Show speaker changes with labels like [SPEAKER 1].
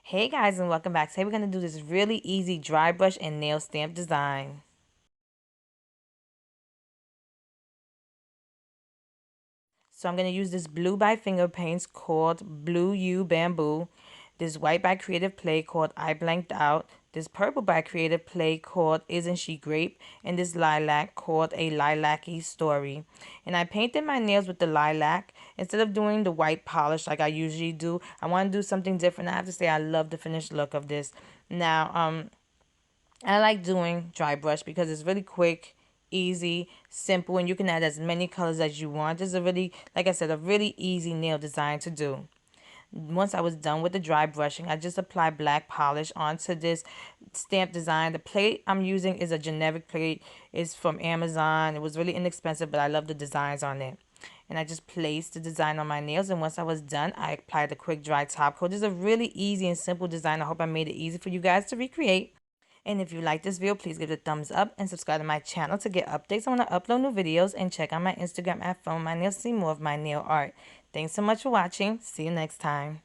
[SPEAKER 1] Hey guys, and welcome back. Today we're going to do this really easy dry brush and nail stamp design. So I'm going to use this blue by Finger Paints called Blue U Bamboo, this white by Creative Play called I Blanked Out, this purple by Creative Play called Isn't She Grape, and this lilac called A Lilac-y Story. And I painted my nails with the lilac. Instead of doing the white polish like I usually do, I want to do something different. I have to say I love the finished look of this. Now, I like doing dry brush because it's really quick, easy, simple, and you can add as many colors as you want. It's a really, like I said, a really easy nail design to do. Once I was done with the dry brushing, I just applied black polish onto this stamp design. The plate I'm using is a generic plate. It's from Amazon. It was really inexpensive, but I love the designs on it. And I just placed the design on my nails, and once I was done, I applied the quick dry top coat. This is a really easy and simple design. I hope I made it easy for you guys to recreate. And if you like this video, please give it a thumbs up and subscribe to my channel to get updates on when I upload new videos, and check out my Instagram at Funwithmynails to see more of my nail art. Thanks so much for watching. See you next time.